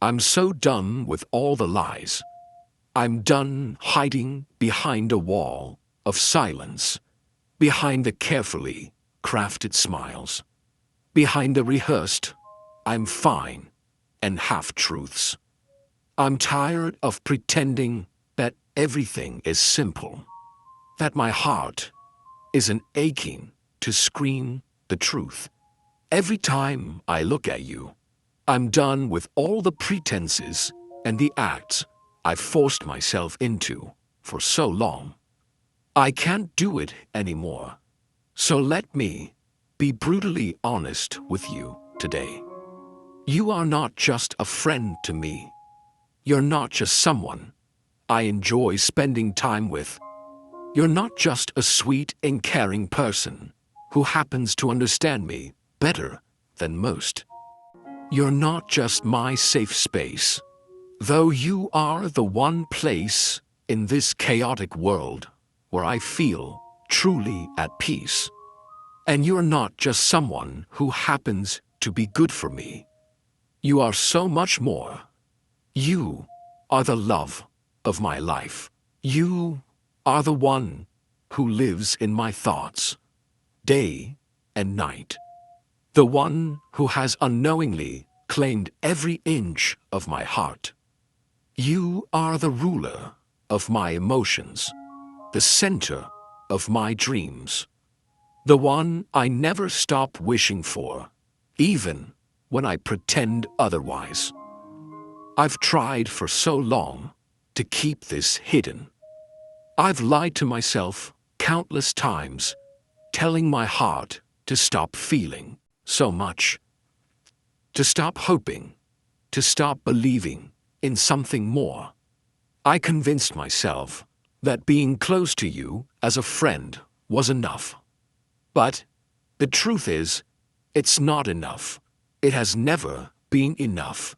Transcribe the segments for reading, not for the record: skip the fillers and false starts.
I'm so done with all the lies. I'm done hiding behind a wall of silence, behind the carefully crafted smiles, behind the rehearsed "I'm fine" and half-truths. I'm tired of pretending that everything is simple, that my heart isn't aching to scream the truth. Every time I look at you, I'm done with all the pretenses and the acts I've forced myself into for so long. I can't do it anymore. So let me be brutally honest with you today. You are not just a friend to me. You're not just someone I enjoy spending time with. You're not just a sweet and caring person who happens to understand me better than most. You're not just my safe space, though you are the one place in this chaotic world where I feel truly at peace. And you're not just someone who happens to be good for me. You are so much more. You are the love of my life. You are the one who lives in my thoughts, day and night. The one who has unknowingly claimed every inch of my heart. You are the ruler of my emotions, the center of my dreams, the one I never stop wishing for, even when I pretend otherwise. I've tried for so long to keep this hidden. I've lied to myself countless times, telling my heart to stop feeling so much, to stop hoping, to stop believing in something more. I convinced myself that being close to you as a friend was enough. But the truth is, it's not enough. It has never been enough.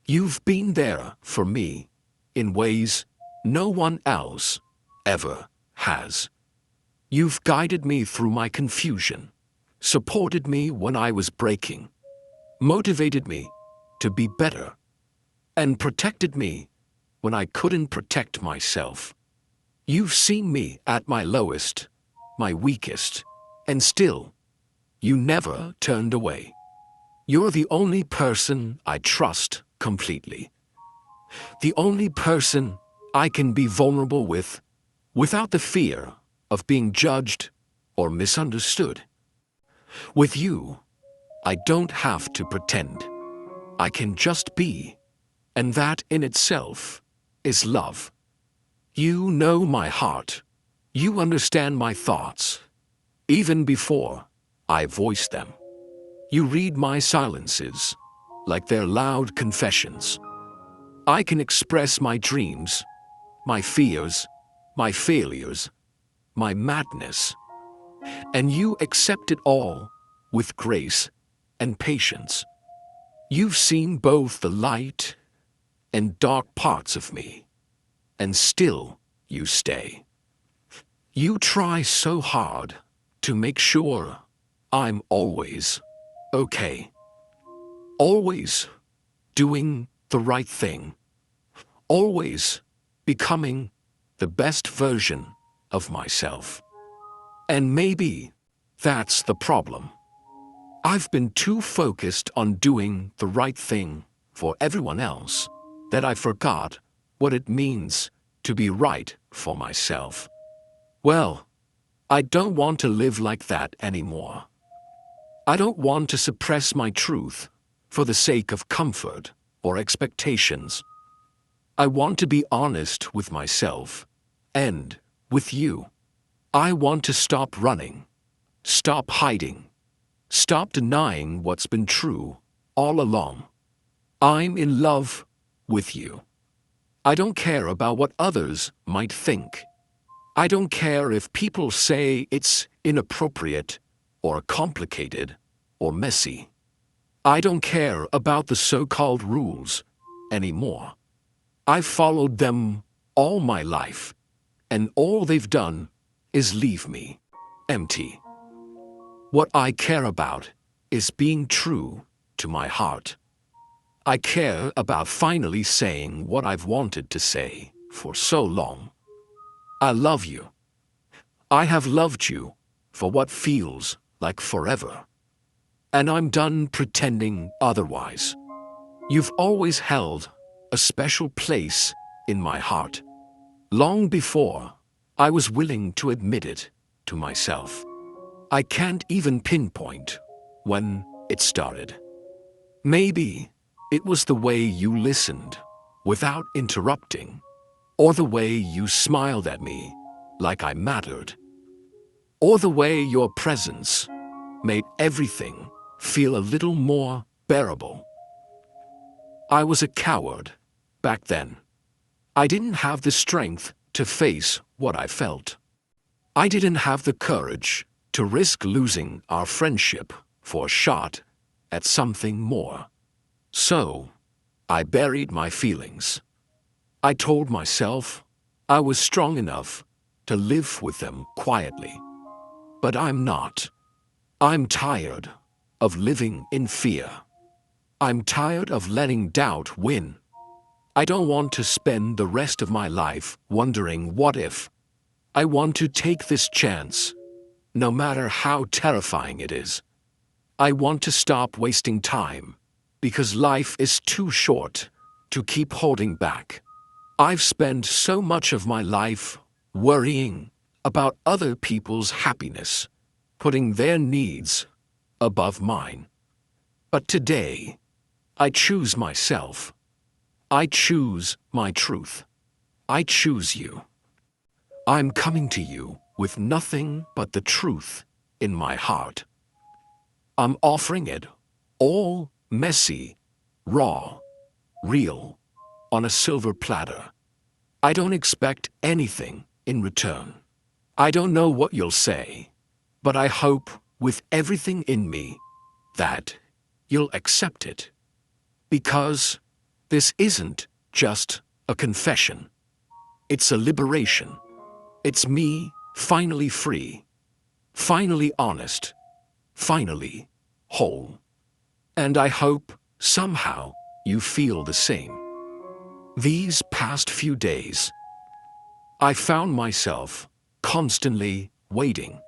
You've been there for me in ways no one else ever has. You've guided me through my confusion, supported me when I was breaking, motivated me to be better, and protected me when I couldn't protect myself. You've seen me at my lowest, my weakest, and still, you never turned away. You're the only person I trust completely. The only person I can be vulnerable with without the fear of being judged or misunderstood. With you, I don't have to pretend. I can just be, and that in itself is love. You know my heart. You understand my thoughts, even before I voice them. You read my silences like they're loud confessions. I can express my dreams, my fears, my failures, my madness, and you accept it all with grace and patience. You've seen both the light and dark parts of me, and still you stay. You try so hard to make sure I'm always okay. Always doing the right thing. Always becoming the best version of myself. And maybe that's the problem. I've been too focused on doing the right thing for everyone else that I forgot what it means to be right for myself. Well, I don't want to live like that anymore. I don't want to suppress my truth for the sake of comfort or expectations. I want to be honest with myself and with you. I want to stop running, stop hiding, stop denying what's been true all along. I'm in love with you. I don't care about what others might think. I don't care if people say it's inappropriate or complicated or messy. I don't care about the so-called rules anymore. I've followed them all my life, and all they've done is leave me empty. What I care about is being true to my heart. I care about finally saying what I've wanted to say for so long. I love you. I have loved you for what feels like forever. And I'm done pretending otherwise. You've always held a special place in my heart, long before I was willing to admit it to myself. I can't even pinpoint when it started. Maybe it was the way you listened without interrupting, or the way you smiled at me like I mattered, or the way your presence made everything feel a little more bearable. I was a coward back then. I didn't have the strength to face what I felt. I didn't have the courage to risk losing our friendship for a shot at something more. So, I buried my feelings. I told myself I was strong enough to live with them quietly. But I'm not. I'm tired of living in fear. I'm tired of letting doubt win. I don't want to spend the rest of my life wondering what if. I want to take this chance, no matter how terrifying it is. I want to stop wasting time, because life is too short to keep holding back. I've spent so much of my life worrying about other people's happiness, putting their needs above mine. But today, I choose myself. I choose my truth. I choose you. I'm coming to you with nothing but the truth in my heart. I'm offering it all messy, raw, real, on a silver platter. I don't expect anything in return. I don't know what you'll say, but I hope with everything in me that you'll accept it. Because this isn't just a confession. It's a liberation. It's me finally free, finally honest, finally whole. And I hope somehow you feel the same. These past few days, I found myself constantly waiting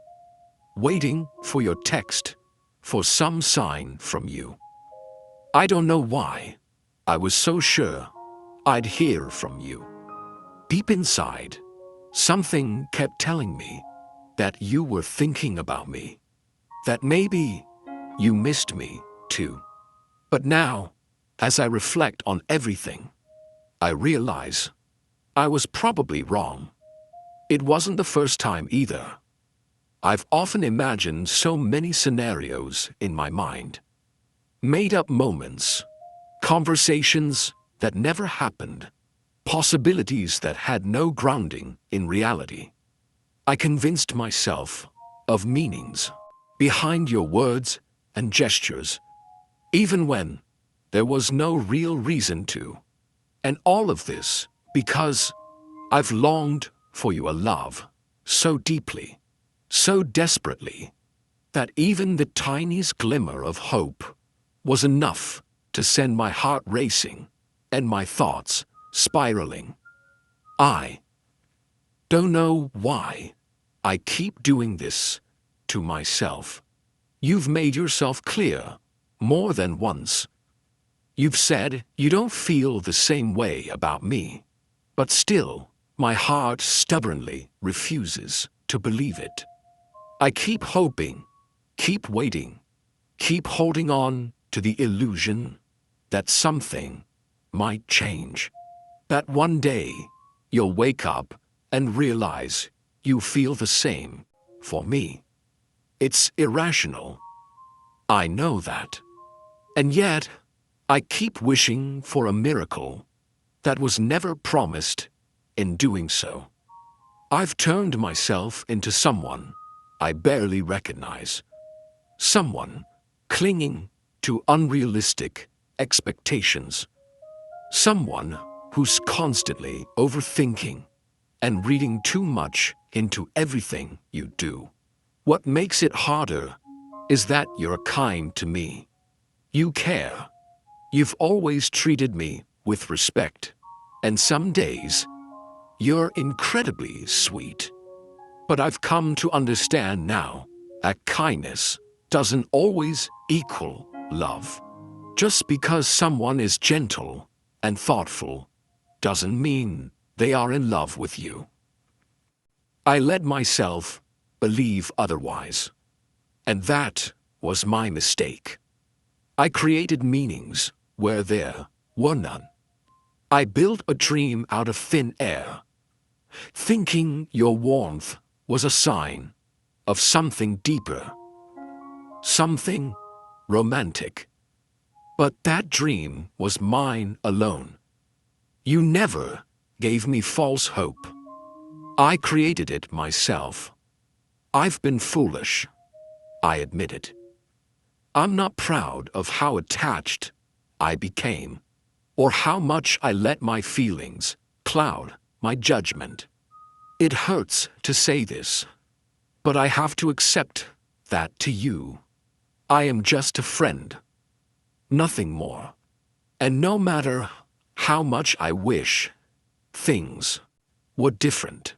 for your text, for some sign from you. I don't know why. I was so sure I'd hear from you. Deep inside, something kept telling me that you were thinking about me, that maybe you missed me too. But now, as I reflect on everything, I realize I was probably wrong. It wasn't the first time either. I've often imagined so many scenarios in my mind. Made-up moments, conversations that never happened, possibilities that had no grounding in reality. I convinced myself of meanings behind your words and gestures, even when there was no real reason to. And all of this because I've longed for your love so deeply, so desperately, that even the tiniest glimmer of hope was enough to send my heart racing and my thoughts spiraling. I don't know why I keep doing this to myself. You've made yourself clear more than once. You've said you don't feel the same way about me, but still, my heart stubbornly refuses to believe it. I keep hoping, keep waiting, keep holding on to the illusion that something might change. That one day, you'll wake up and realize you feel the same for me. It's irrational. I know that. And yet, I keep wishing for a miracle that was never promised in doing so. I've turned myself into someone I barely recognize. Someone clinging to unrealistic expectations. Someone who's constantly overthinking and reading too much into everything you do. What makes it harder is that you're kind to me. You care. You've always treated me with respect, and some days you're incredibly sweet. But I've come to understand now that kindness doesn't always equal love. Just because someone is gentle and thoughtful doesn't mean they are in love with you. I let myself believe otherwise, and that was my mistake. I created meanings where there were none. I built a dream out of thin air, thinking your warmth was a sign of something deeper, something romantic. But that dream was mine alone. You never gave me false hope. I created it myself. I've been foolish, I admit it. I'm not proud of how attached I became, or how much I let my feelings cloud my judgment. It hurts to say this, but I have to accept that to you, I am just a friend, nothing more. And no matter how much I wish things were different,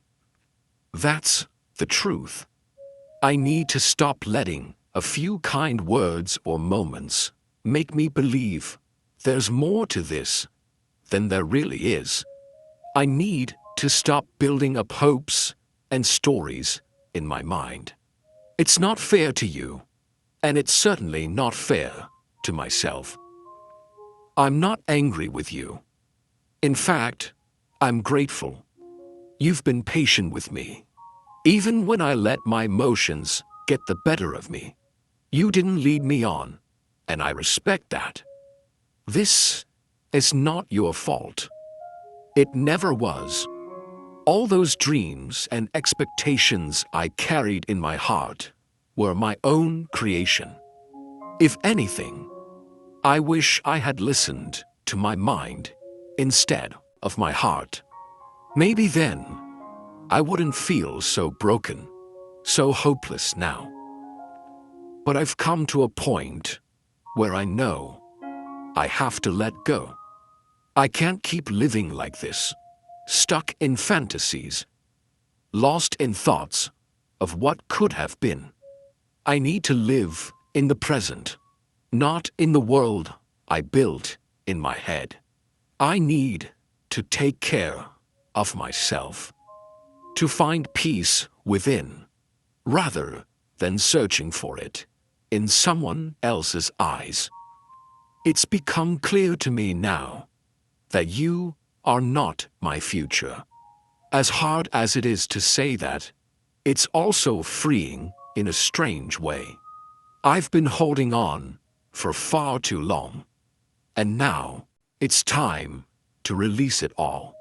that's the truth. I need to stop letting a few kind words or moments make me believe there's more to this than there really is. I need to stop building up hopes and stories in my mind. It's not fair to you, and it's certainly not fair to myself. I'm not angry with you. In fact, I'm grateful. You've been patient with me. Even when I let my emotions get the better of me, you didn't lead me on, and I respect that. This is not your fault. It never was. All those dreams and expectations I carried in my heart were my own creation. If anything, I wish I had listened to my mind instead of my heart. Maybe then I wouldn't feel so broken, so hopeless now. But I've come to a point where I know I have to let go. I can't keep living like this, stuck in fantasies, lost in thoughts of what could have been. I need to live in the present, not in the world I built in my head. I need to take care of myself, to find peace within, rather than searching for it in someone else's eyes. It's become clear to me now that you are not my future. As hard as it is to say that, it's also freeing in a strange way. I've been holding on for far too long, and now it's time to release it all.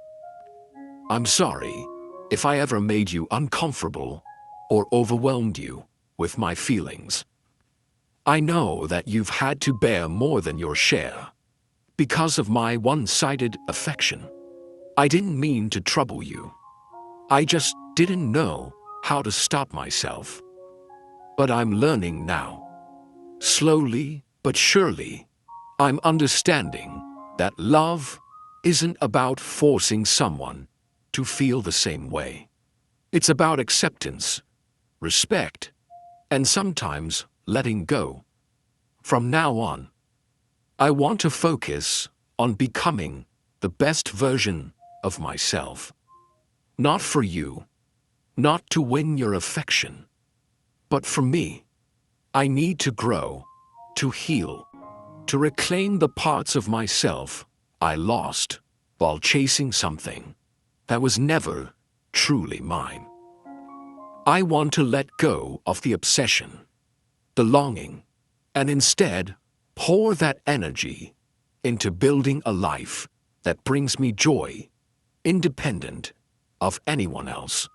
I'm sorry if I ever made you uncomfortable or overwhelmed you with my feelings. I know that you've had to bear more than your share because of my one-sided affection. I didn't mean to trouble you. I just didn't know how to stop myself. But I'm learning now. Slowly but surely, I'm understanding that love isn't about forcing someone to feel the same way. It's about acceptance, respect, and sometimes letting go. From now on, I want to focus on becoming the best version of myself. Not for you, not to win your affection, but for me. I need to grow, to heal, to reclaim the parts of myself I lost while chasing something that was never truly mine. I want to let go of the obsession, the longing, and instead pour that energy into building a life that brings me joy, independent of anyone else.